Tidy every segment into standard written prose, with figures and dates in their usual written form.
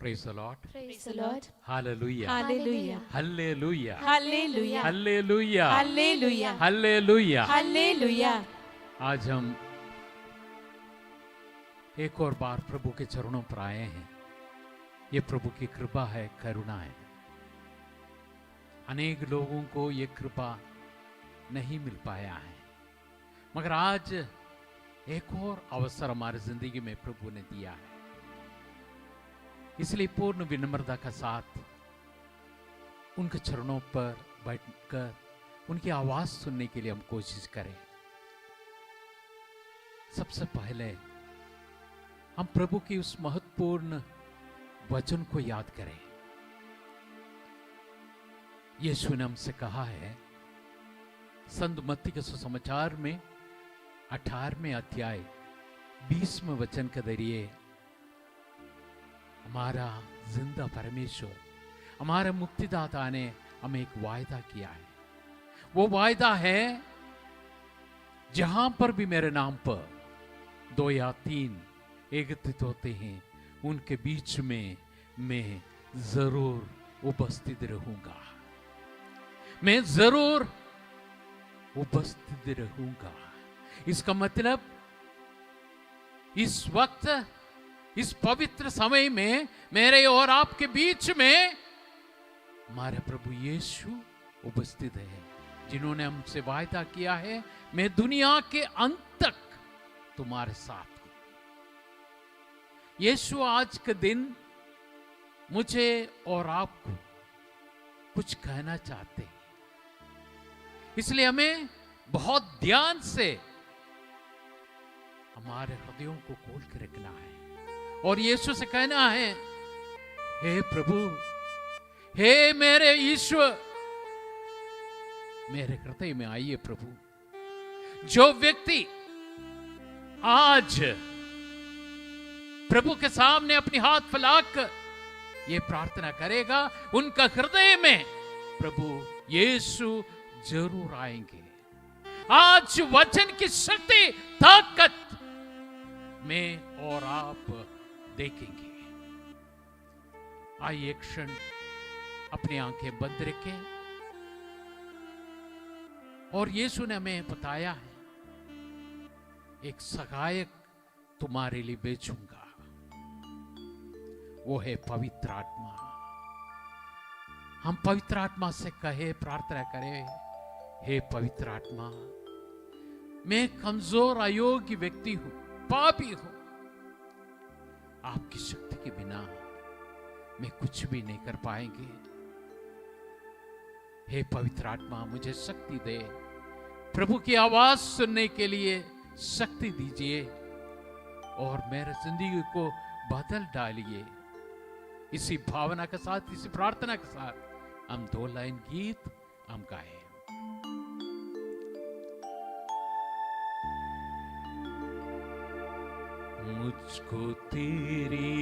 Praise the Lord. Praise the Lord. Hallelujah. Hallelujah. Hallelujah. Hallelujah. Hallelujah. Hallelujah. Hallelujah. Hallelujah. आज हम एक और बार प्रभु के चरणों पर आए हैं। ये प्रभु की कृपा है, करुणा है। अनेक लोगों को ये कृपा नहीं मिल पाया है, मगर आज एक और अवसर हमारी जिंदगी में प्रभु ने दिया है। इसलिए पूर्ण विनम्रता के साथ उनके चरणों पर बैठकर उनकी आवाज सुनने के लिए हम कोशिश करें। सबसे पहले हम प्रभु की उस महत्वपूर्ण वचन को याद करें। यीशु ने हमसे कहा है संत मत्ती के सुसमाचार में 18वें अध्याय 20वें वचन के जरिए हमारा जिंदा परमेश्वर, हमारे मुक्तिदाता ने हमें एक वायदा किया है। वो वायदा है, जहां पर भी मेरे नाम पर 2 या 3 एकत्रित होते हैं, उनके बीच में मैं जरूर उपस्थित रहूंगा। मैं जरूर उपस्थित रहूंगा। इसका मतलब इस वक्त, इस पवित्र समय में मेरे और आपके बीच में हमारे प्रभु यीशु उपस्थित है, जिन्होंने हमसे वायदा किया है, मैं दुनिया के अंत तक तुम्हारे साथ हूं। यीशु आज के दिन मुझे और आपको कुछ कहना चाहते हैं, इसलिए हमें बहुत ध्यान से हमारे हृदयों को खोल के रखना है और यीशु से कहना है, हे प्रभु, हे मेरे ईश्वर, मेरे हृदय में आइए प्रभु। जो व्यक्ति आज प्रभु के सामने अपनी हाथ फैलाकर ये प्रार्थना करेगा, उनका हृदय में प्रभु यीशु जरूर आएंगे। आज वचन की शक्ति, ताकत में और आप देखेंगे। आइए एक क्षण अपनी आंखें बंद रखें और यीशु ने हमें बताया है, एक सहायक तुम्हारे लिए भेजूंगा, वो है पवित्र आत्मा। हम पवित्र आत्मा से कहे, प्रार्थना करें, हे पवित्र आत्मा, मैं कमजोर अयोग्य व्यक्ति हूं, पापी हूं। आपकी शक्ति के बिना मैं कुछ भी नहीं कर पाएंगे। हे पवित्र आत्मा, मुझे शक्ति दे, प्रभु की आवाज सुनने के लिए शक्ति दीजिए और मेरे जिंदगी को बदल डालिए। इसी भावना के साथ, इसी प्रार्थना के साथ हम 2 लाइन गीत हम गाए। मुझको तेरी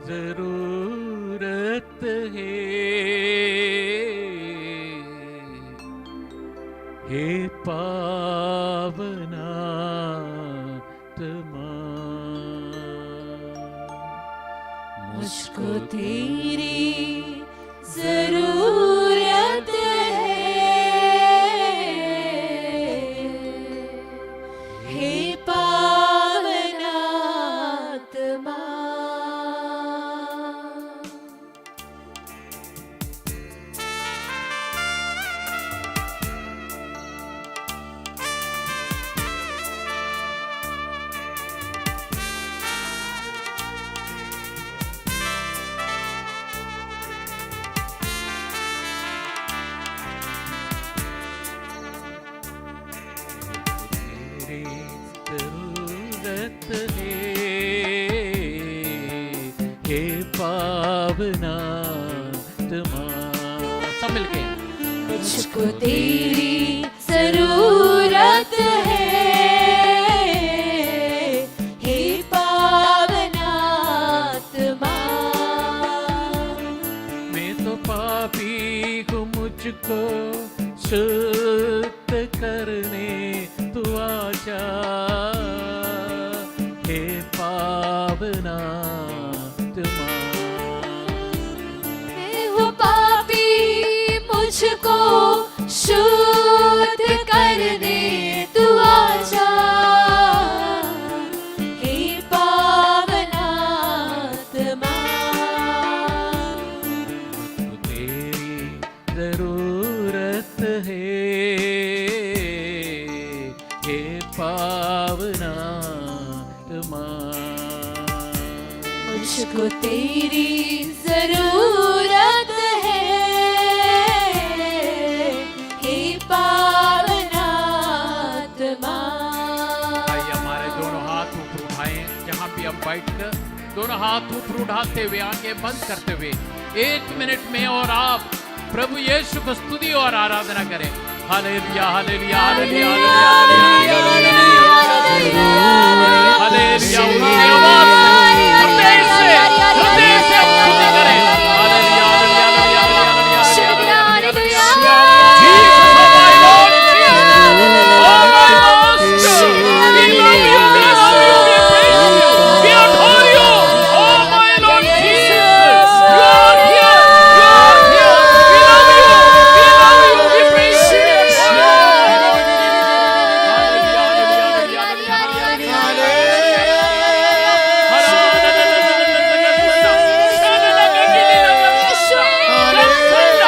जरूरत है, हे पावना आत्मा, मुझको तेरी जरूरत है, हे पावना आत्मा। जरूरत है, हे पावना आत्मा। सब मिलके, मुझको तेरी जरूरत है, हे पावना आत्मा। मैं तो पापी हूँ, मुझको शुद्ध करने तू आजा, हे पावना आत्मा। शुद्ध करने तू आजा, हे पावन आत्मा। तेरी जरूरत है, हे पावन आत्मा। मुझको तेरी जरूरत है, हे पावन आत्मा। आइए हमारे दोनों हाथ ऊपर उठाएं, जहां भी हम बैठकर दोनों हाथ ऊपर उठाते हुए आंखें बंद करते हुए 1 मिनट में और आप प्रभु यीशु को स्तुति और आराधना करें। Hallelujah hallelujah hallelujah hallelujah hallelujah. ऊंची आवाज से हृदय से हम स्तुति करें। Hallelujah hallelujah hallelujah hallelujah. Jesus, oh my Lord, Jesus, oh my Master, we love you, we love you, we praise you, we adore you. Oh my Lord Jesus, you are here, you are here. We love you, we love you, we praise you. Hallelujah,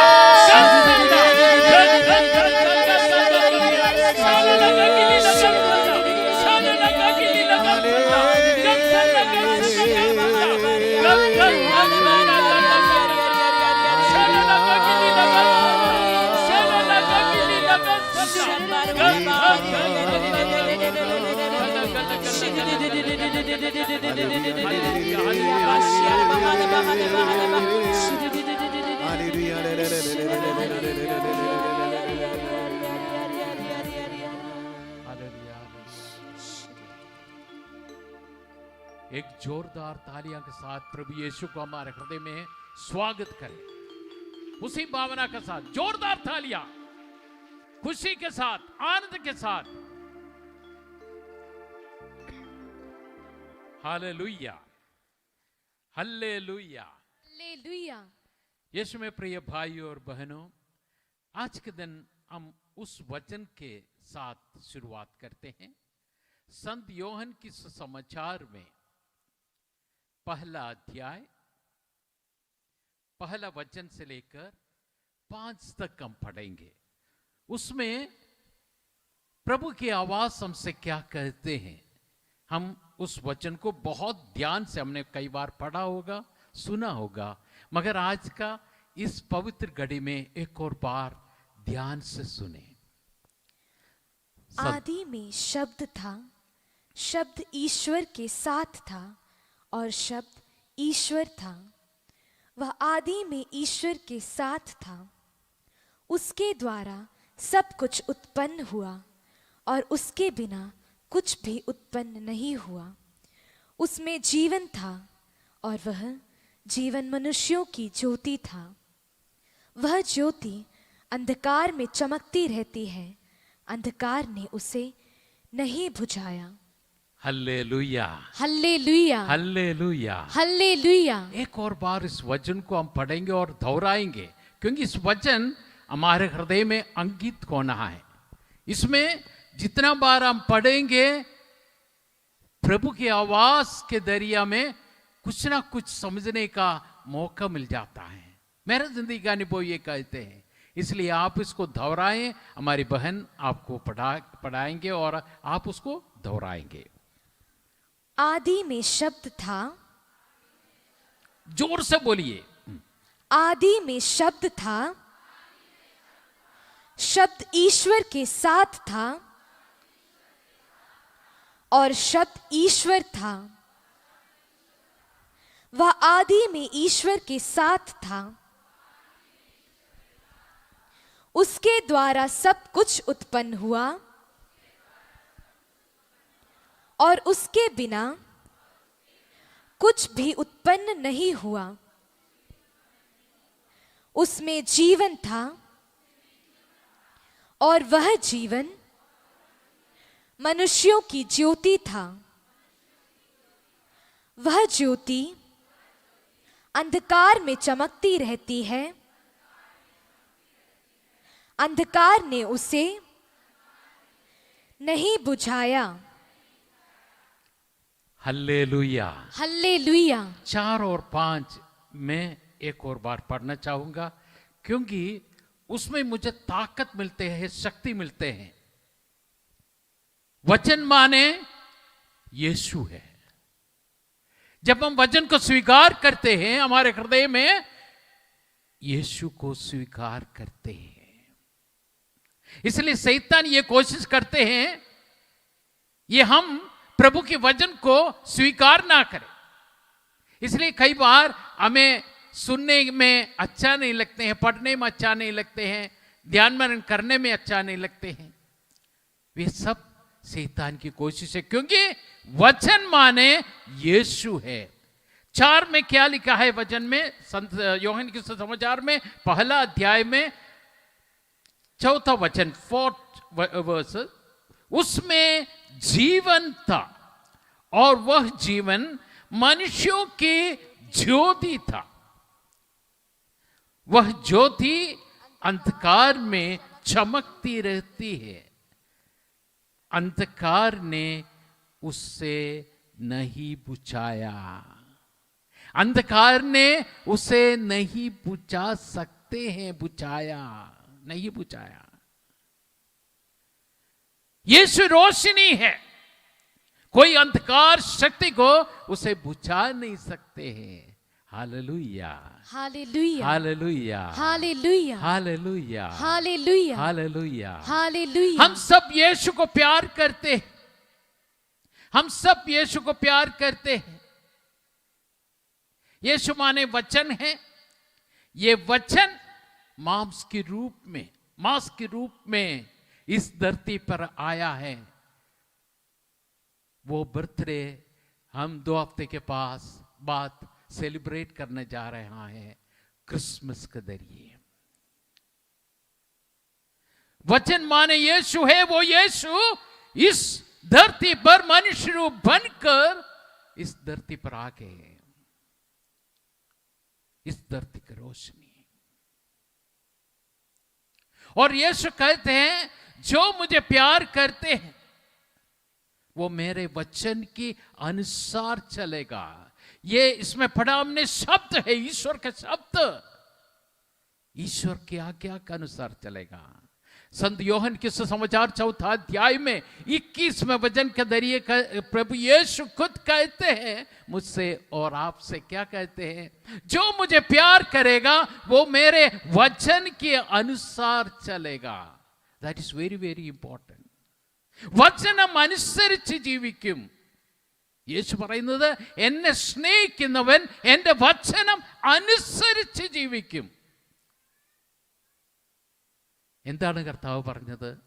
hallelujah, hallelujah, एक जोरदार तालियां के साथ प्रभु यीशु को हमारे हृदय में स्वागत करें। उसी भावना के साथ जोरदार तालियां, खुशी के साथ, आनंद के साथ। Hallelujah hallelujah hallelujah. यीशु में प्रिय भाइयों और बहनों, आज के दिन हम उस वचन के साथ शुरुआत करते हैं। संत योहन की सुसमाचार में पहला अध्याय, पहला वचन से लेकर 5 तक हम पढ़ेंगे। उसमें प्रभु की आवाज हमसे क्या कहते हैं, हम उस वचन को बहुत ध्यान से हमने कई बार पढ़ा होगा, सुना होगा, मगर आज का इस पवित्र घड़ी में एक और बार ध्यान से सुने। आदि में शब्द था, शब्द ईश्वर के साथ था और शब्द ईश्वर था। वह आदि में ईश्वर के साथ था। उसके द्वारा सब कुछ उत्पन्न हुआ और उसके बिना कुछ भी उत्पन्न नहीं हुआ। उसमें जीवन था और वह जीवन मनुष्यों की ज्योति था। वह ज्योति अंधकार में चमकती रहती है, अंधकार ने उसे नहीं बुझाया। Hallelujah hallelujah hallelujah hallelujah. एक और बार इस वचन को हम पढ़ेंगे और दोहराएंगे, क्योंकि इस वचन हमारे हृदय में अंकित होना है। इसमें जितना बार हम पढ़ेंगे, प्रभु की आवाज के दरिया में कुछ ना कुछ समझने का मौका मिल जाता है। मेरे जिंदगी का अनुभव ये कहते हैं, इसलिए आप इसको दोहराएं। हमारी बहन आपको पढ़ाएंगे और आप उसको दोहराएंगे। आदि में शब्द था। जोर से बोलिए। आदि में शब्द था, शब्द ईश्वर के साथ था और शब्द ईश्वर था। वह आदि में ईश्वर के साथ था। उसके द्वारा सब कुछ उत्पन्न हुआ और उसके बिना कुछ भी उत्पन्न नहीं हुआ। उसमें जीवन था और वह जीवन मनुष्यों की ज्योति था। वह ज्योति अंधकार में चमकती रहती है, अंधकार ने उसे नहीं बुझाया। हल्लेलुया। हल्लेलुया। 4 और 5 में एक और बार पढ़ना चाहूंगा, क्योंकि उसमें मुझे ताकत मिलते हैं, शक्ति मिलते हैं। वचन माने यीशु है। जब हम वचन को स्वीकार करते हैं, हमारे हृदय में यीशु को स्वीकार करते हैं। इसलिए शैतान ये कोशिश करते हैं, ये हम प्रभु के वचन को स्वीकार ना करें। इसलिए कई बार हमें सुनने में अच्छा नहीं लगते हैं, पढ़ने में अच्छा नहीं लगते हैं, ध्यान मनन करने में अच्छा नहीं लगते हैं। वे सब शैतान की कोशिश है, क्योंकि वचन माने यीशु है। 4 में क्या लिखा है वचन में? संत यूहन्ना के सुसमाचार में 1 अध्याय में 4 वचन, 4th वर्स, उसमें जीवन था और वह जीवन मनुष्यों की ज्योति था। वह ज्योति अंधकार में चमकती रहती है, अंधकार ने उससे नहीं बुझाया। अंधकार ने उसे नहीं बुझा सकते हैं, बुझाया नहीं, बुझाया। यीशु रोशनी है, कोई अंधकार शक्ति को उसे बुझा नहीं सकते हैं। Hallelujah, hallelujah, hallelujah, hallelujah, hallelujah, hallelujah, hallelujah, hallelujah. हम सब यीशु को प्यार करते हैं, हम सब यीशु को प्यार करते हैं। यीशु माने वचन है। ये वचन मांस के रूप में इस धरती पर आया है। वो बर्थडे हम 2 हफ्ते के बाद सेलिब्रेट करने जा रहे हैं क्रिसमस के जरिए। वचन माने यीशु है। वो यीशु इस धरती पर मनुष्य रूप बनकर इस धरती पर आ गए, इस धरती की रोशनी। और यीशु कहते हैं, जो मुझे प्यार करते हैं वो मेरे वचन के अनुसार चलेगा। ये इसमें पढ़ा हमने शब्द है, ईश्वर का शब्द, ईश्वर की आज्ञा के अनुसार चलेगा। संत यूहन्ना के सुसमाचार 4 अध्याय में 21वें वचन के जरिए प्रभु यीशु खुद कहते हैं, मुझसे और आपसे क्या कहते हैं? जो मुझे प्यार करेगा वो मेरे वचन के अनुसार चलेगा। That is very very important. വചനം അനുസരിച്ച് ജീവിക്കും. യേശു പറയുന്നത് എന്നെ സ്നേഹിക്കുന്നവൻ എൻ്റെ വചനം അനുസരിച്ച് ജീവിക്കും. എന്താണ് കർത്താവ് പറഞ്ഞത്?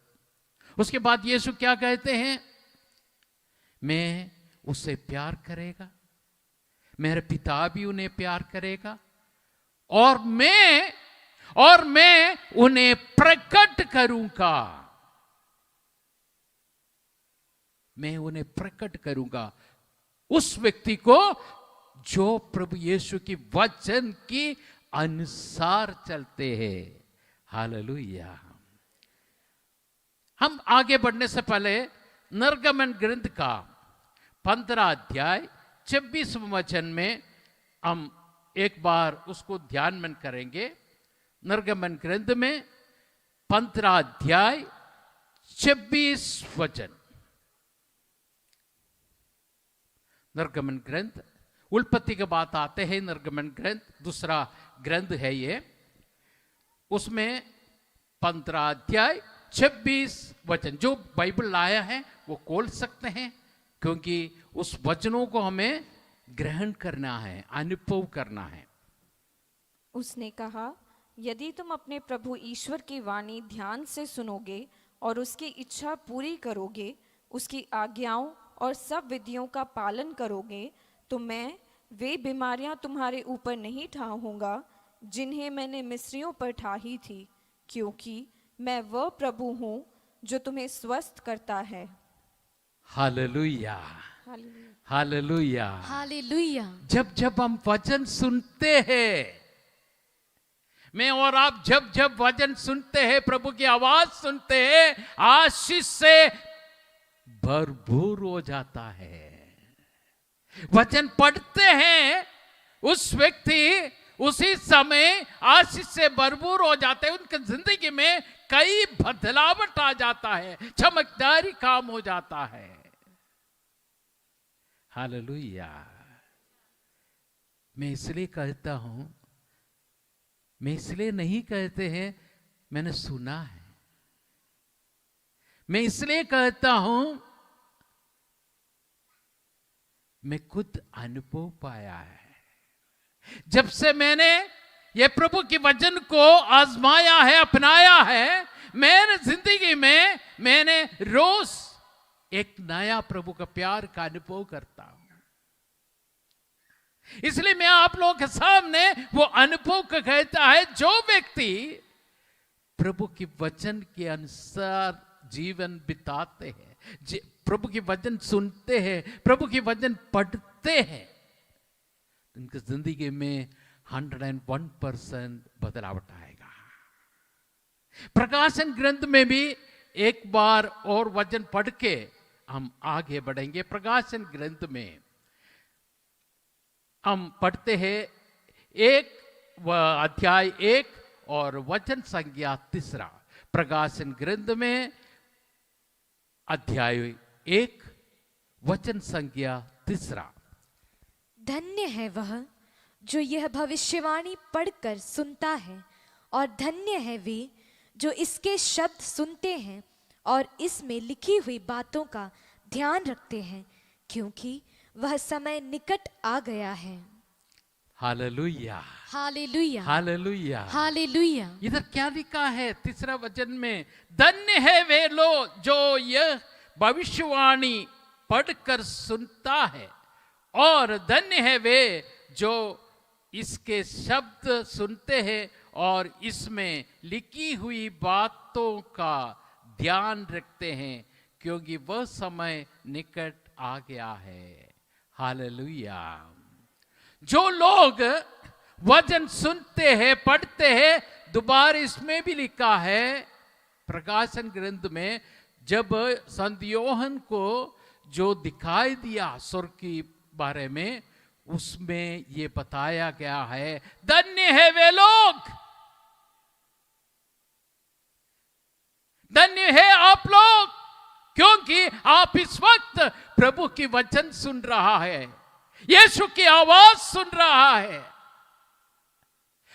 उसके बाद यीशु क्या कहते हैं? मैं उससे प्यार करेगा, मेरे पिता भी उन्हें प्यार करेगा और मैं उन्हें प्रकट करूंगा. मैं उन्हें प्रकट करूंगा उस व्यक्ति को जो प्रभु यीशु की वचन के अनुसार चलते हैं. हालेलुया. हम आगे बढ़ने से पहले निर्गमन ग्रंथ का 15 अध्याय 26 वचन में हम एक बार उसको ध्यान में करेंगे. निर्गमन ग्रंथ में 15 अध्याय 26 वचन. निर्गमन ग्रंथ, उत्पत्ति के बाद आते हैं निर्गमन ग्रंथ, दूसरा ग्रंथ है ये. उसमें 15 अध्याय 26 वचन. जो बाइबल लाया है वो खोल सकते हैं, क्योंकि उस वचनों को हमें ग्रहण करना है, अनुभव करना है. उसने कहा, यदि तुम अपने प्रभु ईश्वर की वाणी ध्यान से सुनोगे और उसकी इच्छा पूरी करोगे, उसकी आज्ञाओं और सब विधियों का पालन करोगे, तो मैं वे बीमारियां तुम्हारे ऊपर नहीं ढाऊंगा जिन्हें मैंने मिस्रियों पर ढाई थी, क्योंकि मैं वह प्रभु हूं जो तुम्हें स्वस्थ करता है. Hallelujah, hallelujah, hallelujah. जब हम वचन सुनते हैं, मैं और आप जब जब वचन सुनते हैं, प्रभु की आवाज सुनते हैं, आशीष से भरपूर हो जाता है। वचन पढ़ते हैं, उस व्यक्ति उसी समय आशीष से भरपूर हो जाते हैं। उनकी जिंदगी में कई बदलावट आ जाता है, चमकदारी काम हो जाता है। हालेलुया। मैं इसलिए कहता हूं, मैं इसलिए नहीं कहते हैं मैंने सुना है, मैं इसलिए कहता हूं मैं खुद अनुभव पाया है। जब से मैंने ये प्रभु के वचन को आजमाया है, अपनाया है, मेरे जिंदगी में मैंने रोज एक नया प्रभु का प्यार का अनुभव करता हूं। इसलिए मैं आप लोगों के सामने वो अनुभव का कहता है, जो व्यक्ति प्रभु के वचन के अनुसार जीवन बिताते हैं, प्रभु के वचन सुनते हैं, प्रभु के वचन पढ़ते हैं, उनकी जिंदगी में 101% बदलावट आएगा। प्रकाशन ग्रंथ में भी एक बार और वचन पढ़ के हम आगे बढ़ेंगे। प्रकाशन ग्रंथ में हम पढ़ते हैं अध्याय 1 और वचन संख्या 3। प्रकाशन ग्रंथ में अध्याय 1 वचन संख्या 3। धन्य है वह जो यह भविष्यवाणी पढ़कर सुनता है, और धन्य है वे जो इसके शब्द सुनते हैं और इसमें लिखी हुई बातों का ध्यान रखते हैं, क्योंकि वह समय निकट आ गया है। Hallelujah, hallelujah, hallelujah, hallelujah. इधर क्या लिखा है 3 वचन में? धन्य है वे लोग जो यह भविष्यवाणी पढ़कर सुनता है, और धन्य है वे जो इसके शब्द सुनते हैं और इसमें लिखी हुई बातों का ध्यान रखते हैं, क्योंकि वह समय निकट आ गया है। हालेलुया। जो लोग वचन सुनते हैं, पढ़ते हैं, दोबारा इसमें भी लिखा है प्रकाशन ग्रंथ में, जब संत योहन को जो दिखाई दिया स्वर्ग के बारे में, उसमें ये बताया गया है, धन्य है वे लोग, धन्य है आप लोग, क्योंकि आप इस वक्त प्रभु की वचन सुन रहा है, यीशु की आवाज सुन रहा है।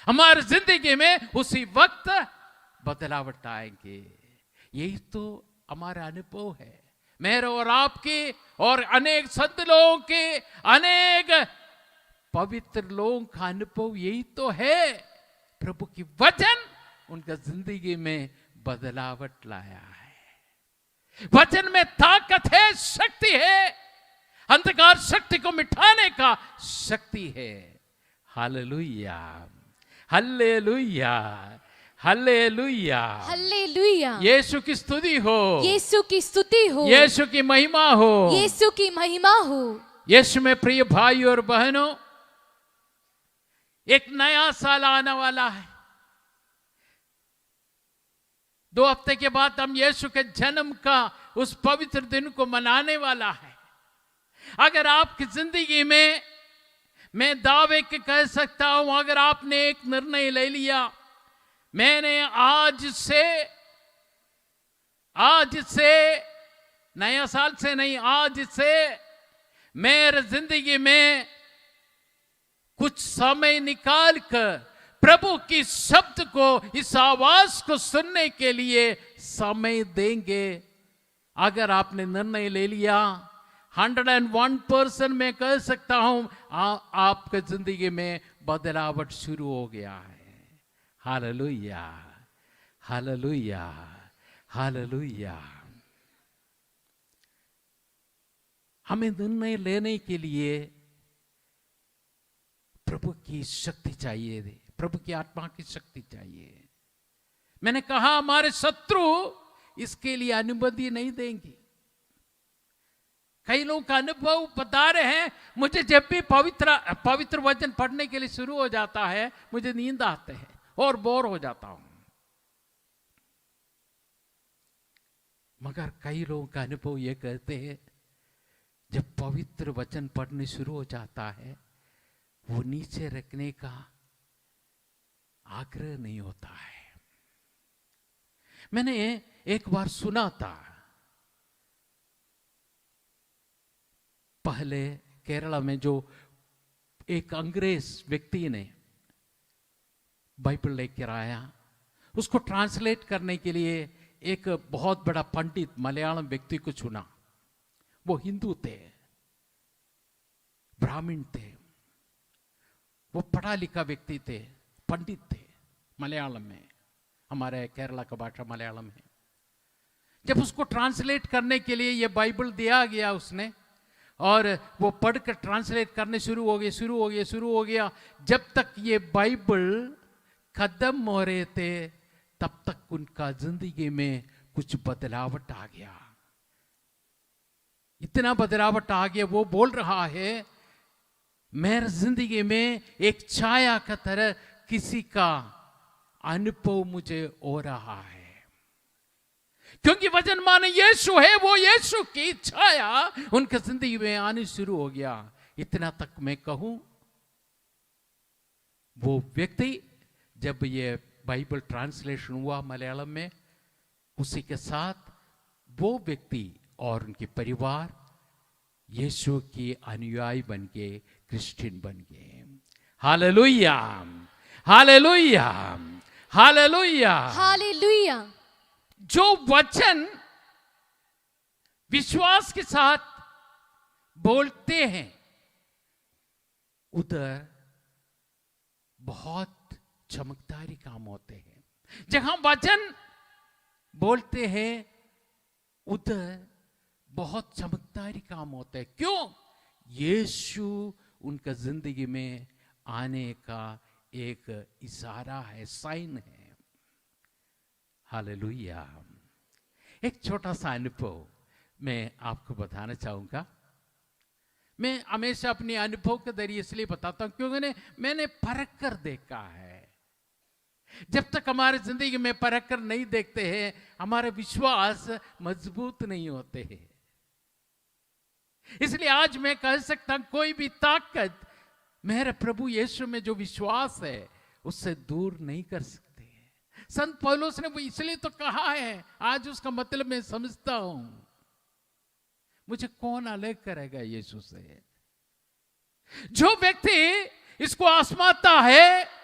हमारी जिंदगी में उसी वक्त बदलावट आएंगे। यही तो हमारा अनुभव है, मेरे और आपके और अनेक संत लोगों के, अनेक पवित्र लोगों का अनुभव यही तो है। प्रभु की वचन उनका जिंदगी में बदलावट लाया है। वचन में ताकत है, शक्ति है, अंधकार शक्ति को मिटाने का शक्ति है। Hallelujah, hallelujah, hallelujah, hallelujah. यीशु की स्तुति हो, यीशु की स्तुति हो, यीशु की महिमा हो, यीशु की महिमा हो। यीशु में प्रिय भाई और बहनों, एक नया साल आने वाला है। 2 हफ्ते के बाद हम यीशु के जन्म का उस पवित्र दिन को मनाने वाला है। अगर आपकी जिंदगी में, मैं दावे के कह सकता हूं, अगर आपने एक निर्णय ले लिया, मैंने आज से नया साल से नहीं, आज से मेरे जिंदगी में कुछ समय निकाल कर प्रभु की शब्द को, इस आवाज को सुनने के लिए समय देंगे। अगर आपने निर्णय ले लिया, 101% मैं कह सकता हूं आपके जिंदगी में बदलावट शुरू हो गया है। Hallelujah, hallelujah, hallelujah. हमें निर्णय लेने के लिए प्रभु की शक्ति चाहिए, प्रभु की आत्मा की शक्ति चाहिए। मैंने कहा हमारे शत्रु इसके लिए अनुमति नहीं देंगे। कई लोग का अनुभव बता रहे हैं, मुझे जब भी पवित्र वचन पढ़ने के लिए शुरू हो जाता है, मुझे नींद आते हैं, और बोर हो जाता हूं। मगर कई लोगों का अनुभव ये कहते हैं, जब पवित्र वचन पढ़ने शुरू हो जाता है, वो नीचे रखने का आग्रह नहीं होता है। मैंने एक बार सुना था, पहले केरला में जो एक अंग्रेज व्यक्ति ने बाइबल लेकर आया, उसको ट्रांसलेट करने के लिए एक बहुत बड़ा पंडित मलयालम व्यक्ति को चुना। वो हिंदू थे, ब्राह्मण थे, वो पढ़ा लिखा व्यक्ति थे, पंडित थे मलयालम में, हमारे केरला का भाषा मलयालम है। जब उसको ट्रांसलेट करने के लिए ये बाइबल दिया गया उसने, और वो पढ़कर ट्रांसलेट करने शुरू हो गया। जब तक ये बाइबल खत्म हो रहे थे, तब तक उनका जिंदगी में कुछ बदलावट आ गया। इतना बदलावट आ गया, वो बोल रहा है, मेरे जिंदगी में एक छाया का तरह किसी का अनुभव मुझे हो रहा है, क्योंकि वचन माने यीशु है, वो यीशु की छाया उनके जिंदगी में आनी शुरू हो गया। इतना तक मैं कहूं, वो व्यक्ति जब ये बाइबल ट्रांसलेशन हुआ मलयालम में, उसी के साथ वो व्यक्ति और उनके परिवार यीशु की अनुयायी बन के क्रिश्चियन बन गए। Hallelujah, hallelujah, hallelujah, hallelujah. जो वचन विश्वास के साथ बोलते हैं, उधर बहुत चमत्कारी काम होते हैं। जहां वचन बोलते हैं, उधर बहुत चमत्कारी काम होते हैं। क्यों? यीशु उनका जिंदगी में आने का एक इशारा है, साइन है। हालेलुया। एक छोटा सा अनुभव मैं आपको बताना चाहूंगा। मैं हमेशा अपने अनुभव के जरिए इसलिए बताता हूं क्योंकि मैंने परख कर देखा है। जब तक हमारे जिंदगी में परख कर नहीं देखते हैं, हमारे विश्वास मजबूत नहीं होते हैं। इसलिए आज मैं कह सकता हूं, कोई भी ताकत मेरे प्रभु यीशु में जो विश्वास है, उससे दूर नहीं कर सकते। संत पौलुस ने वो इसलिए तो कहा है, आज उसका मतलब मैं समझता हूं। मुझे कौन अलग करेगा यीशु से? जो व्यक्ति इसको आजमाता है,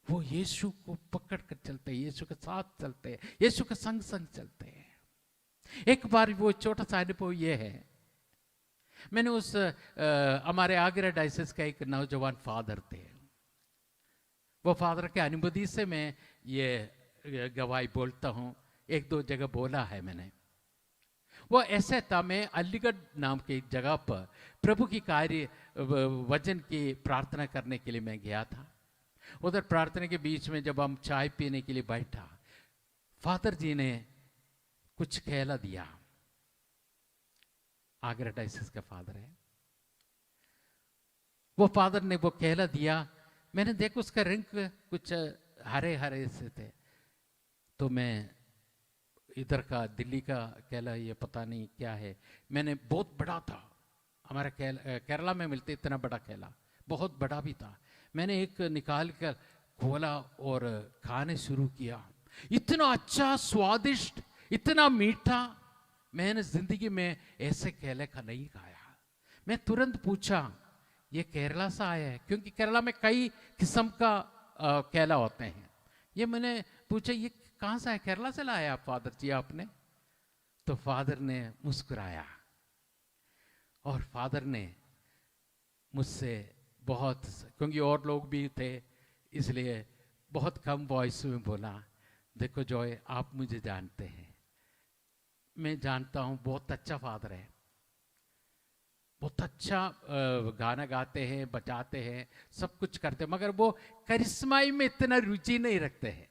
वो यीशु को पकड़ कर चलते हैं, यीशु के साथ चलते हैं, यीशु के संग संग चलते हैं। एक बार वो छोटा सा अनुभव ये है, मैंने उस हमारे आगरा डायसिस का एक नौजवान फादर थे, वो फादर के अनुमति से मैं ये गवाही बोलता हूँ। एक दो जगह बोला है मैंने। वो ऐसे था, मैं अलीगढ़ नाम की एक जगह पर प्रभु की कार्य वचन की प्रार्थना करने के लिए मैं गया था। उधर प्रार्थना के बीच में जब हम चाय पीने के लिए बैठा, फादर जी ने कुछ कहला दिया। आगरा डायसिस का फादर है वो। फादर ने वो कहला दिया, मैंने देखा उसका रंग कुछ हरे हरे से थे, तो मैं इधर का दिल्ली का केला, ये पता नहीं क्या है, मैंने बहुत बड़ा था, हमारे केरला में मिलते इतना बड़ा केला, बहुत बड़ा भी था। मैंने एक निकाल कर खोला और खाने शुरू किया। इतना अच्छा, स्वादिष्ट, इतना मीठा, मैंने जिंदगी में ऐसे केले का नहीं खाया। मैं तुरंत पूछा, ये केरला से आया है? क्योंकि केरला में कई किस्म का केला होते हैं। ये मैंने पूछा, ये कहाँ से है? केरला से लाया आप फादर जी आपने? तो फादर ने मुस्कुराया और फादर ने मुझसे बहुत, क्योंकि और लोग भी थे इसलिए बहुत कम वॉइस में बोला, देखो जॉय, आप मुझे जानते हैं, मैं जानता हूँ, बहुत अच्छा फादर है, बहुत अच्छा गाना गाते हैं, बजाते हैं, सब कुछ करते हैं, मगर वो करिश्माई में इतना रुचि नहीं रखते हैं।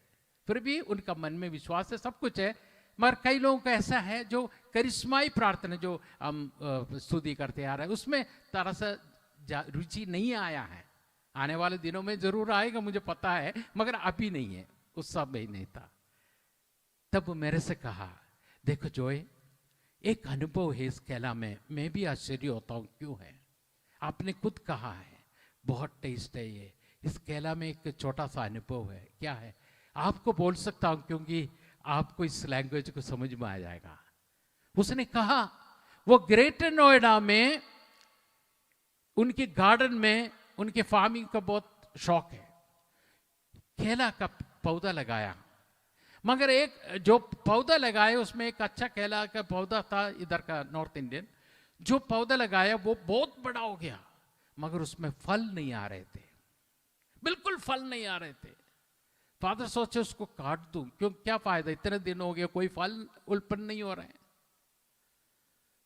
फिर भी उनका मन में विश्वास है, सब कुछ है, मगर कई लोगों का ऐसा है जो करिश्माई प्रार्थना जो हम स्तुति करते आ रहे हैं, उसमें तरह से रुचि नहीं आया है। आने वाले दिनों में जरूर आएगा, मुझे पता है, मगर अभी नहीं है, उस समय नहीं था। तब वो मेरे से कहा, देखो जोए, एक अनुभव है इस केला में, मैं भी आश्चर्य होता हूं क्यों है। आपने खुद कहा है बहुत टेस्ट है ये, इस केला में एक छोटा सा अनुभव है। क्या है? आपको बोल सकता हूं क्योंकि आपको इस लैंग्वेज को समझ में आ जाएगा। उसने कहा वो ग्रेटर नोएडा में उनके गार्डन में उनके फार्मिंग का बहुत शौक है, केला का पौधा लगाया, मगर एक जो पौधा लगाया उसमें एक अच्छा केला का पौधा था, इधर का नॉर्थ इंडियन, जो पौधा लगाया वो बहुत बड़ा हो गया, मगर उसमें फल नहीं आ रहे थे, बिल्कुल फल नहीं आ रहे थे। फादर सोचे उसको काट दूं, क्यों, क्या फायदा, इतने दिन हो गए कोई फल उत्पन्न नहीं हो रहे हैं।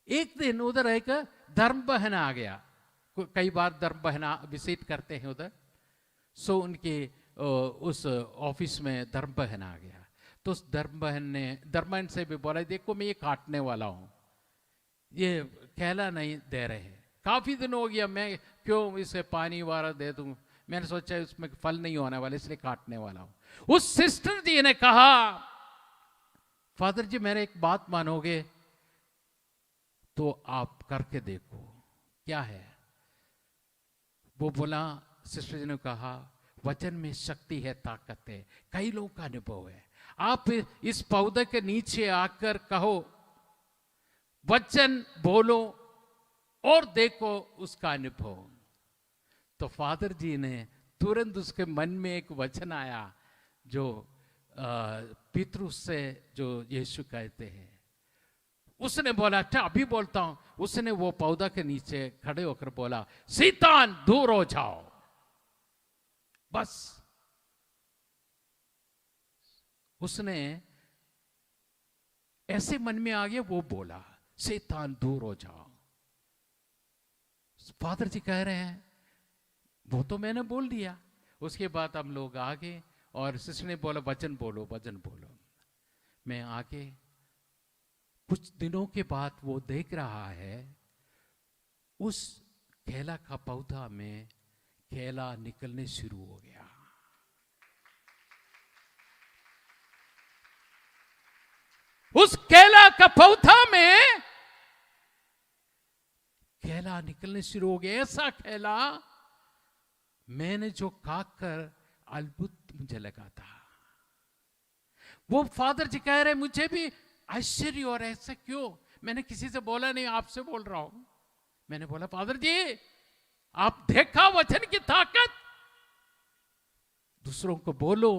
एक दिन उधर एक धर्म बहन आ गया, कई बार धर्म बहना विजिट करते हैं उधर, सो उनके उस ऑफिस में धर्म बहन आ गया। तो उस धर्म बहन से भी बोला, देखो मैं ये काटने वाला हूं, ये केला नहीं दे रहे हैं, काफी दिन हो गया, मैं क्यों इसे पानी वाला दे दूं, मैंने सोचा उसमें फल नहीं होने वाले इसलिए काटने वाला हूं। उस सिस्टर जी ने कहा, फादर जी मेरे एक बात मानोगे तो आप करके देखो। क्या है? वो बोला, सिस्टर जी ने कहा, वचन में शक्ति है, ताकत है, कई लोगों का अनुभव है, आप इस पौधे के नीचे आकर कहो, वचन बोलो और देखो उसका अनुभव। तो फादर जी ने तुरंत उसके मन में एक वचन आया जो पितृस से जो यीशु कहते हैं, उसने बोला, अच्छा अभी बोलता हूं। उसने वो पौधा के नीचे खड़े होकर बोला, शैतान दूर हो जाओ। बस उसने ऐसे मन में आ गया, वो बोला शैतान दूर हो जाओ। फादर जी कह रहे हैं वो तो मैंने बोल दिया। उसके बाद हम लोग आगे और सिस्टर ने बोला, वचन बोलो, वचन बोलो। मैं आगे, कुछ दिनों के बाद वो देख रहा है उस केला का पौधा में केला निकलने शुरू हो गया। उस केला का पौधा में केला निकलने शुरू हो गया। ऐसा केला मैंने जो खाकर अद्भुत मुझे लगा था। वो फादर जी कह रहे, मुझे भी आश्चर्य हो रहा है, ऐसा क्यों? मैंने किसी से बोला नहीं, आपसे बोल रहा हूं। मैंने बोला, फादर जी आप देखा वचन की ताकत, दूसरों को बोलो,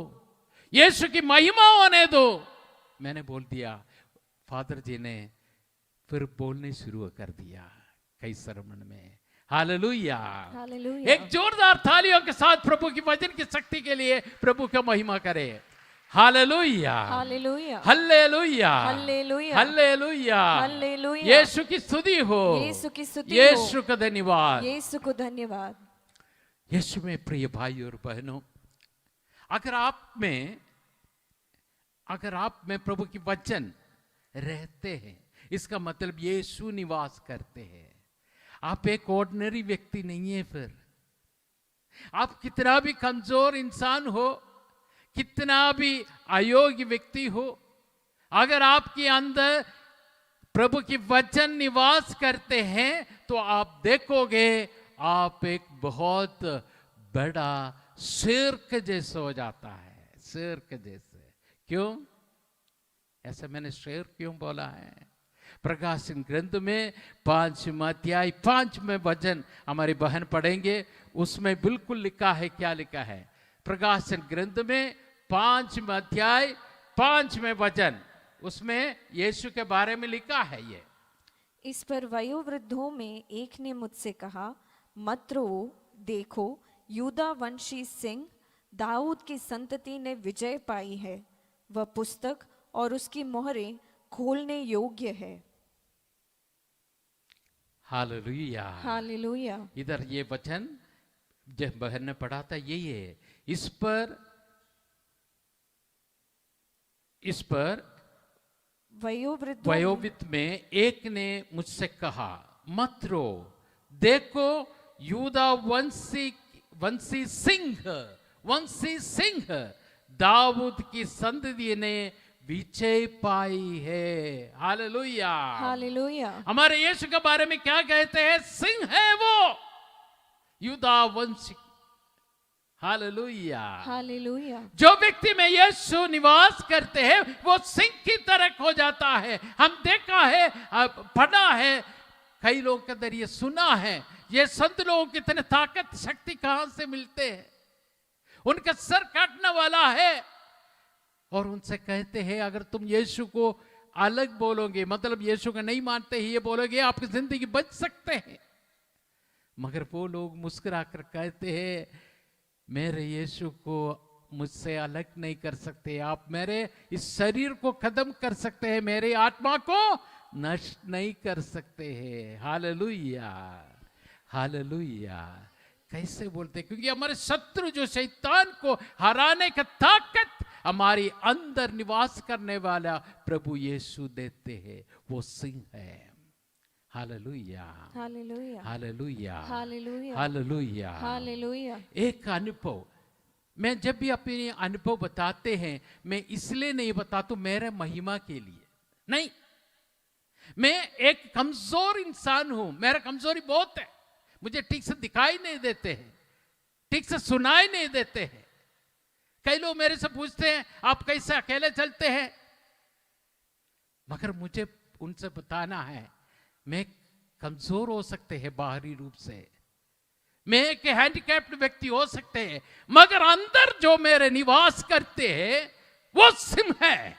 यीशु की महिमा होने दो। मैंने बोल दिया। फादर जी ने फिर बोलने शुरू कर दिया कई सरमन में। Hallelujah, hallelujah. एक जोरदार तालियों के साथ प्रभु की वचन की शक्ति के लिए प्रभु का महिमा करे। Hallelujah, hallelujah, hallelujah, hallelujah, hallelujah, hallelujah. यीशु की स्तुति हो, यीशु की स्तुति हो, यीशु का धन्यवाद, यीशु को धन्यवाद। यीशु में प्रिय भाई और बहनों, अगर आप में प्रभु की वचन रहते हैं, इसका मतलब यीशु निवास करते हैं। आप एक ऑर्डिनरी व्यक्ति नहीं है। फिर आप कितना भी कमजोर इंसान हो, कितना भी अयोग्य व्यक्ति हो, अगर आपके अंदर प्रभु की वचन निवास करते हैं तो आप देखोगे आप एक बहुत बड़ा शेर के जैसे हो जाता है। शेर के जैसे। क्यों ऐसे मैंने शेर क्यों बोला है? प्रकाशन ग्रंथ में 5वां अध्याय 5वें वचन हमारी बहन पढ़ेंगे, उसमें बिल्कुल लिखा है। क्या लिखा है? प्रकाशन ग्रंथ में 5वां अध्याय 5वें वचन, उसमें यीशु के बारे में लिखा है ये। इस पर वयोवृद्धों में एक ने मुझसे कहा, मत रोओ, देखो यूदा वंशी सिंह दाऊद की संतति ने विजय पाई है। वह पुस्तक और उसकी मोहरें खोलने योग्य है। Hallelujah, hallelujah. इधर ये वचन जब बहन ने पढ़ा था यही है। इस पर वयोवृद्ध में एक ने मुझसे कहा, मत रो, देखो यूदा वंशी सिंह दाऊद की संतति ने विजय पाई है। Hallelujah, hallelujah. हमारे यीशु के बारे में क्या कहते हैं? सिंह है वो, यूदा वंशी। Hallelujah, hallelujah. जो व्यक्ति में यीशु निवास करते हैं वो सिंह की तरह हो जाता है। हम देखा है, पढ़ा है, कई लोगों के अंदर ये सुना है, ये संत लोगों की इतने ताकत शक्ति कहां से मिलते हैं। उनका सर काटने वाला है और उनसे कहते हैं अगर तुम यीशु को अलग बोलोगे, मतलब यीशु को नहीं मानते ही ये बोलोगे, आपकी जिंदगी बच सकते हैं। मगर वो लोग मुस्कुरा कर कहते हैं मेरे यीशु को मुझसे अलग नहीं कर सकते, आप मेरे इस शरीर को खत्म कर सकते हैं, मेरी आत्मा को नष्ट नहीं कर सकते हैं। Hallelujah, hallelujah. कैसे बोलते? क्योंकि हमारे शत्रु जो शैतान को हराने का ताकत हमारी अंदर निवास करने वाला प्रभु यीशु देते हैं, वो सिंह है। Hallelujah, hallelujah, hallelujah, hallelujah, hallelujah, hallelujah. एक अनुभव, मैं जब भी अपने अनुभव बताते हैं, मैं इसलिए नहीं बताता मेरे महिमा के लिए नहीं। मैं एक कमजोर इंसान हूं, मेरा कमजोरी बहुत है, मुझे ठीक से दिखाई नहीं देते हैं, ठीक से सुनाई नहीं देते हैं। कई लोग मेरे से पूछते हैं आप कैसे अकेले चलते हैं, मगर मुझे उनसे बताना है मैं कमजोर हो सकते हैं बाहरी रूप से, मैं एक हैंडीकैप्ड व्यक्ति हो सकते हैं, मगर अंदर जो मेरे निवास करते हैं वो सिंह है।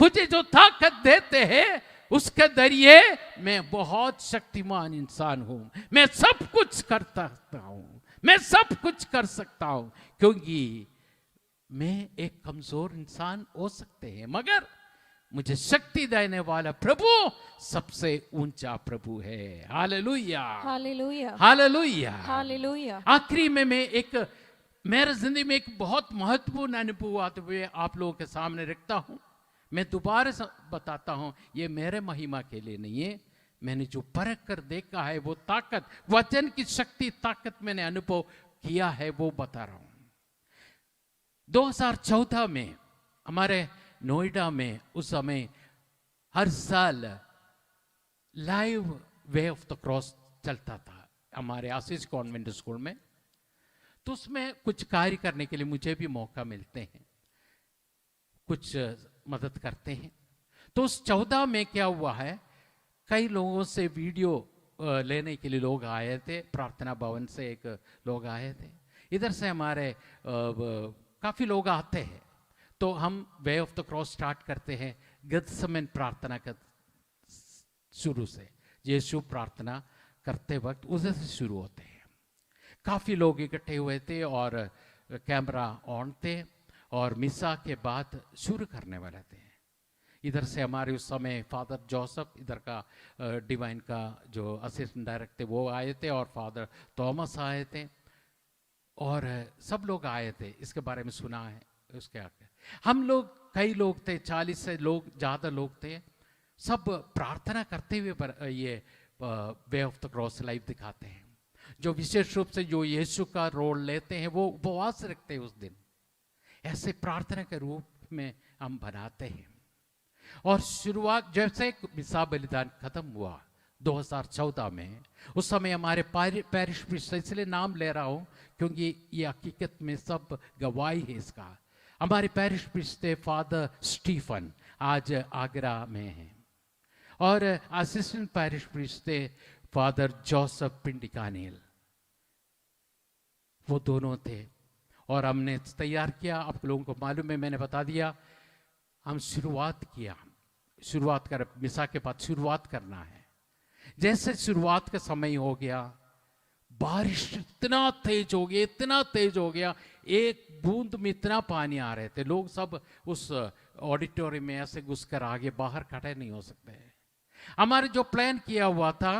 मुझे जो ताकत देते हैं उसके जरिए मैं बहुत शक्तिमान इंसान हूं, मैं सब कुछ कर सकता हूं, मैं सब कुछ कर सकता हूं, क्योंकि मैं एक कमजोर इंसान हो सकते हैं, मगर मुझे शक्ति देने वाला प्रभु सबसे ऊंचा प्रभु है। Hallelujah, hallelujah, hallelujah, hallelujah. आखिरी में मैं एक मेरे जिंदगी में एक बहुत महत्वपूर्ण अनुभव आते हुए आप लोगों के सामने रखता हूं। मैं दोबारा बताता हूं, ये मेरे महिमा के लिए नहीं है, मैंने जो परख कर देखा है वो ताकत, वचन की शक्ति ताकत मैंने अनुभव किया है वो बता रहा हूं। 2014 में हमारे नोएडा में उस समय हर साल live way of the cross चलता था हमारे आशीष कॉन्वेंट स्कूल में, तो उसमें कुछ कार्य करने के लिए मुझे भी मौका मिलते हैं, कुछ मदद करते हैं। तो उस 14 में क्या हुआ है, कई लोगों से वीडियो लेने के लिए लोग आए थे, प्रार्थना भवन से एक लोग आए थे, इधर से हमारे काफी लोग आते हैं। तो हम वे ऑफ द क्रॉस स्टार्ट करते हैं गत्समन प्रार्थना का, शुरू से यीशु प्रार्थना करते वक्त उधर से शुरू होते हैं। काफी लोग इकट्ठे हुए थे और कैमरा ऑन थे और मिसा के बाद शुरू करने वाले थे। इधर से हमारे उस समय फादर जोसेफ, इधर का डिवाइन का जो असिस्टेंट डायरेक्टर थे वो आए थे, और फादर थॉमस आए थे, और सब लोग आए थे। इसके बारे में सुना है। उसके आगे हम लोग, कई लोग थे, 40 से लोग ज़्यादा लोग थे, सब प्रार्थना करते हुए ये वे ऑफ द क्रॉस लाइव दिखाते हैं। जो विशेष रूप से जो यीशु का रोल लेते हैं वो उपवास रखते हैं उस दिन, ऐसे प्रार्थना के रूप में हम बनाते हैं। और शुरुआत जैसे मिसा बलिदान खत्म हुआ 2014 में, उस समय हमारे पैरिश प्रीस्ट, इसलिए नाम ले रहा हूं क्योंकि ये हकीकत में सब गवाही है इसका। हमारे पैरिश प्रीस्ट थे फादर स्टीफन, आज आगरा में हैं, और असिस्टेंट पैरिश प्रीस्ट थे फादर जोसेफ पिंडिकानेल, वो दोनों थे। और हमने तैयार किया, आप लोगों को मालूम है, मैंने बता दिया, हम शुरुआत किया, शुरुआत कर मिसा के बाद शुरुआत करना है। जैसे शुरुआत का समय हो गया, बारिश इतना तेज हो गया, इतना तेज हो गया, एक बूंद में इतना पानी आ रहे थे, लोग सब उस ऑडिटोरियम में ऐसे घुसकर आगे बाहर खड़े नहीं हो सकते। हमारे जो प्लान किया हुआ था,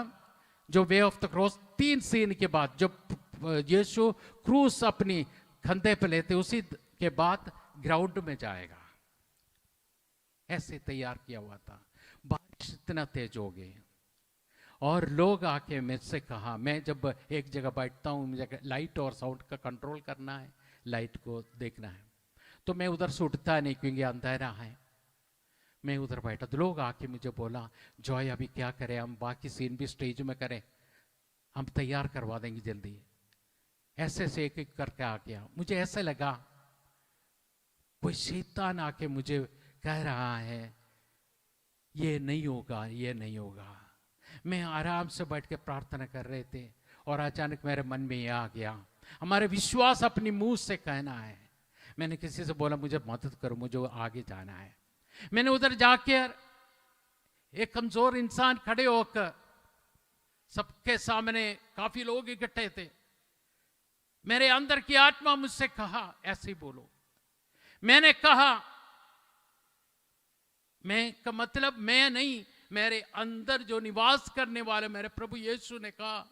जो way of the cross 3 scene के बाद, जब यीशु क्रूस अपनी कंधे पे लेते, उसी के बाद ग्राउंड में जाएगा, ऐसे तैयार किया हुआ था। बारिश इतना तेज हो गई और लोग आके मुझसे कहा, मैं जब एक जगह बैठता हूँ, मुझे लाइट और साउंड का कंट्रोल करना है, लाइट को देखना है, तो मैं उधर से उठता नहीं क्योंकि अंधेरा है। मैं उधर बैठा तो लोग आके मुझे बोला, जॉय अभी क्या करें, हम बाकी सीन भी स्टेज में करें, हम तैयार करवा देंगे जल्दी। ऐसे से एक एक करके आ गया। मुझे ऐसे लगा कोई शैतान आके मुझे कह रहा है ये नहीं होगा, ये नहीं होगा। मैं आराम से बैठ के प्रार्थना कर रहे थे और अचानक मेरे मन में यह आ गया, हमारे विश्वास अपनी मुंह से कहना है। मैंने किसी से बोला मुझे मदद करो, मुझे आगे जाना है। मैंने उधर जाकर एक कमजोर इंसान खड़े होकर, सबके सामने काफी लोग इकट्ठे थे, मेरे अंदर की आत्मा मुझसे कहा ऐसे ही बोलो। मैंने कहा, मैं का मतलब मैं नहीं, मेरे अंदर जो निवास करने वाले मेरे प्रभु यीशु ने कहा,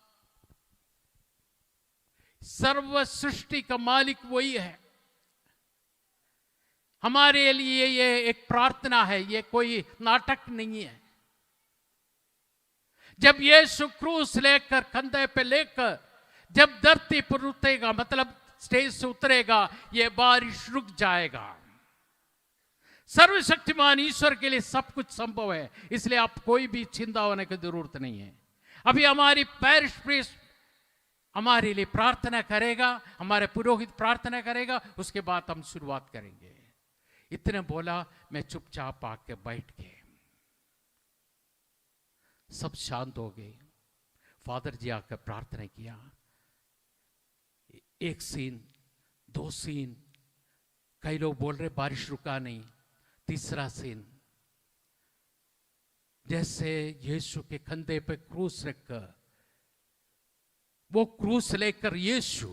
सर्व सृष्टि का मालिक वही है। हमारे लिए ये एक प्रार्थना है, ये कोई नाटक नहीं है। जब यीशु क्रूस लेकर, कंधे पे लेकर जब धरती पर उतरेगा, मतलब स्टेज से उतरेगा, ये बारिश रुक जाएगा। सर्वशक्तिमान ईश्वर के लिए सब कुछ संभव है, इसलिए आप कोई भी चिंता होने की जरूरत नहीं है। अभी हमारी पैरिश प्रीस्ट हमारे लिए प्रार्थना करेगा, हमारे पुरोहित प्रार्थना करेगा, उसके बाद हम शुरुआत करेंगे। इतने बोला, मैं चुपचाप आके बैठ गए। सब शांत हो गए। फादर जी आकर प्रार्थना किया। एक सीन, दो सीन, कई लोग बोल रहे बारिश रुका नहीं। तीसरा सीन, जैसे यीशु के कंधे पे क्रूस रखकर, वो क्रूस लेकर यीशु,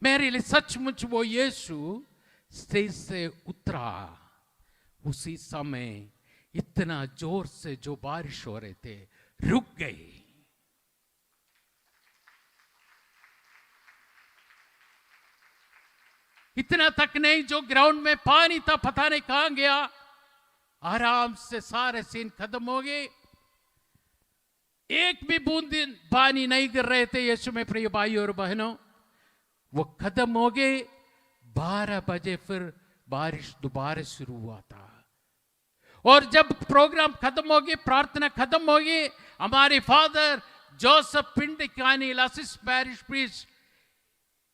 मेरे लिए सचमुच वो यीशु स्टेज से उतरा। उसी समय इतना जोर से जो बारिश हो रहे थे रुक गई। इतना तक नहीं, जो ग्राउंड में पानी था पता नहीं कहां गया। आराम से सारे सीन खत्म हो गए। एक भी बूंद पानी नहीं गिर रहे थे। यीशु में प्रिय भाई और बहनों, वो खत्म हो गए। 12 बजे फिर बारिश दोबारा शुरू हुआ था। और जब प्रोग्राम खत्म हो गए, प्रार्थना खत्म हो गई, हमारे फादर जोसेफ पिंडकानी लासिस पैरिश प्रीस्ट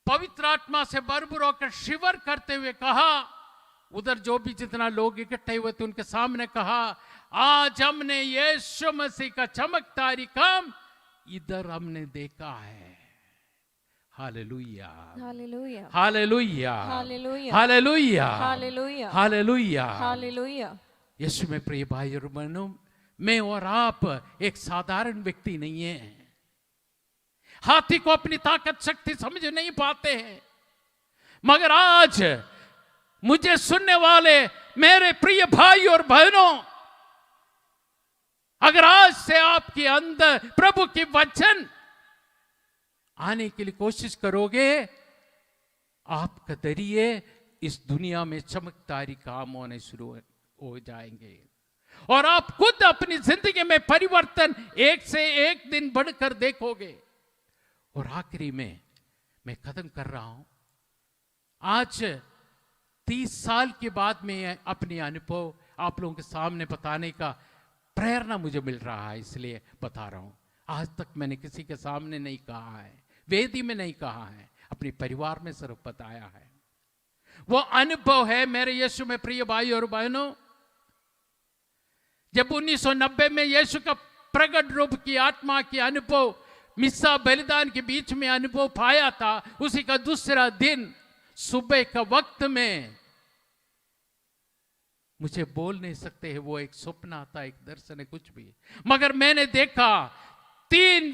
पवित्र आत्मा से भरपूर होकर शिवर करते हुए कहा, उधर जो भी जितना लोग इकट्ठे हुए थे उनके सामने कहा, आज हमने यीशु मसीह का चमत्कारी काम इधर हमने देखा है। Hallelujah, hallelujah, hallelujah, hallelujah, hallelujah, hallelujah, hallelujah, hallelujah. यीशु में प्रिय भाई और बहनों, मैं और आप एक साधारण व्यक्ति नहीं है। हाथी को अपनी ताकत शक्ति समझ नहीं पाते हैं, मगर आज मुझे सुनने वाले मेरे प्रिय भाई और बहनों, अगर आज से आपके अंदर प्रभु की वचन आने के लिए कोशिश करोगे, आपके जरिए इस दुनिया में चमत्कारी काम होने शुरू हो जाएंगे और आप खुद अपनी जिंदगी में परिवर्तन एक से एक दिन बढ़कर देखोगे। और आखिरी में मैं खत्म कर रहा हूं। आज 30 साल के बाद में अपने अनुभव आप लोगों के सामने बताने का प्रेरणा मुझे मिल रहा है, इसलिए बता रहा हूं। आज तक मैंने किसी के सामने नहीं कहा है, वेदी में नहीं कहा है, अपने परिवार में सिर्फ बताया है। वो अनुभव है मेरे यीशु में प्रिय भाई और बहनों, जब 1990 में यीशु का प्रगट रूप की आत्मा की अनुभव मिस्सा बलिदान के बीच में अनुभव पाया था, उसी का दूसरा दिन सुबह का वक्त में, मुझे बोल नहीं सकते हैं, वो एक स्वप्न आता, एक दर्शन है, कुछ भी, मगर मैंने देखा 3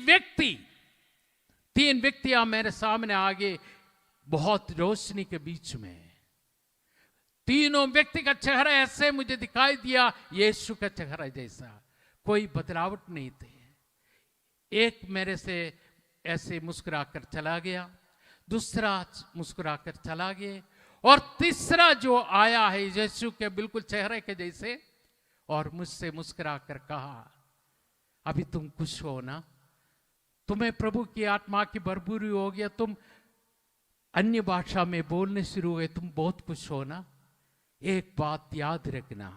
व्यक्तियां मेरे सामने आगे, बहुत रोशनी के बीच में। तीनों व्यक्ति का चेहरा ऐसे मुझे दिखाई दिया, यीशु का चेहरा जैसा, कोई बदलावट नहीं थी। एक मेरे से ऐसे मुस्कुराकर चला गया, दूसरा मुस्कुराकर चला गया, और तीसरा जो आया है यीशु के बिल्कुल चेहरे के जैसे, और मुझसे मुस्कुराकर कहा, अभी तुम खुश हो ना, तुम्हें प्रभु की आत्मा की भरपूरी हो गया, तुम अन्य भाषा में बोलने शुरू हो गए, तुम बहुत खुश हो ना। एक बात याद रखना,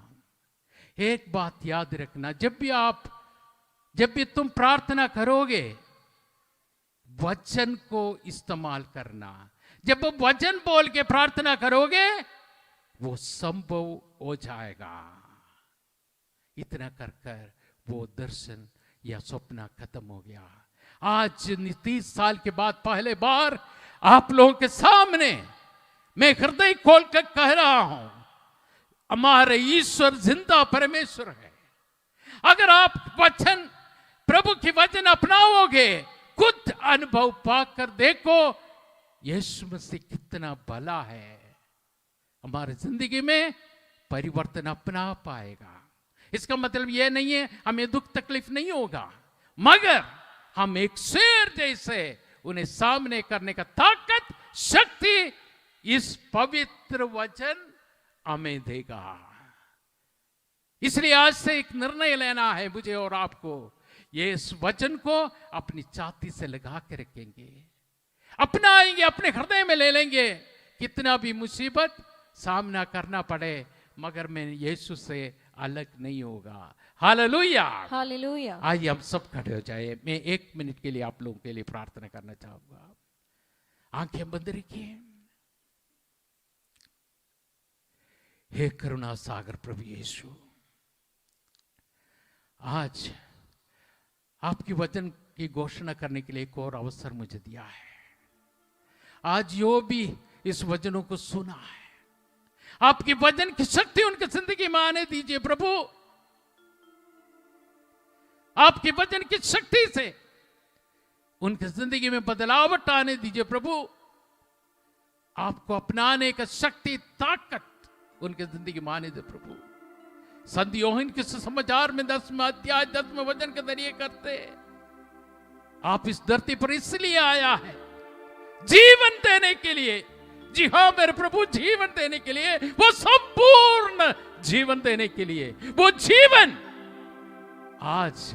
एक बात याद रखना, जब भी तुम प्रार्थना करोगे वचन को इस्तेमाल करना। जब वो वचन बोल के प्रार्थना करोगे वो संभव हो जाएगा। इतना कर कर वो दर्शन या सपना खत्म हो गया। आज 30 साल के बाद पहले बार आप लोगों के सामने मैं हृदय खोल कर कह रहा हूं, हमारे ईश्वर जिंदा परमेश्वर है। अगर आप वचन, प्रभु की वचन अपनाओगे, खुद अनुभव पाकर देखो यीशु मसीह कितना भला है। हमारी जिंदगी में परिवर्तन अपना पाएगा। इसका मतलब यह नहीं है हमें दुख तकलीफ नहीं होगा, मगर हम एक शेर जैसे उन्हें सामने करने का ताकत, शक्ति इस पवित्र वचन हमें देगा। इसलिए आज से एक निर्णय लेना है मुझे और आपको, ये इस वचन को अपनी छाती से लगा के रखेंगे, अपनाएंगे, अपने हृदय में ले लेंगे। कितना भी मुसीबत सामना करना पड़े मगर मैं यीशु से अलग नहीं होगा। Hallelujah, hallelujah. आइए हम सब खड़े हो जाए। मैं 1 मिनट के लिए आप लोगों के लिए प्रार्थना करना चाहूंगा। आंखें बंद रखिए। हे करुणा सागर प्रभु यीशु, आज आपकी वचन की घोषणा करने के लिए एक और अवसर मुझे दिया है। आज जो भी इस वचनों को सुना है, आपकी वचन की शक्ति उनकी जिंदगी में आने दीजिए प्रभु। आपके वचन की शक्ति से उनकी जिंदगी में बदलावट आने दीजिए प्रभु। आपको अपनाने का शक्ति, ताकत उनके जिंदगी में आने दे प्रभु। संत यूहन्ना के सुसमाचार में 10वां अध्याय 10वें वचन के जरिए करते, आप इस धरती पर इसलिए आया है जीवन देने के लिए। जी हाँ मेरे प्रभु, जीवन देने के लिए, वो संपूर्ण जीवन देने के लिए। वो जीवन आज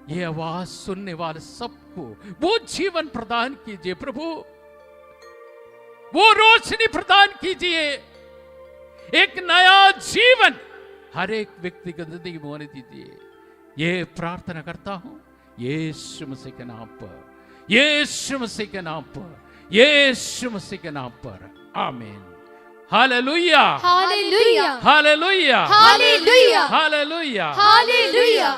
ये आवाज सुनने वाले सबको वो जीवन प्रदान कीजिए प्रभु। वो रोशनी प्रदान कीजिए, एक नया जीवन हर एक व्यक्ति की जिंदगी में होने दीजिए। ये प्रार्थना करता हूं यीशु मसीह के नाम पर, यीशु मसीह के नाम पर, यीशु मसीह के नाम पर, आमीन। Hallelujah, hallelujah, hallelujah, hallelujah, hallelujah. Hallelujah.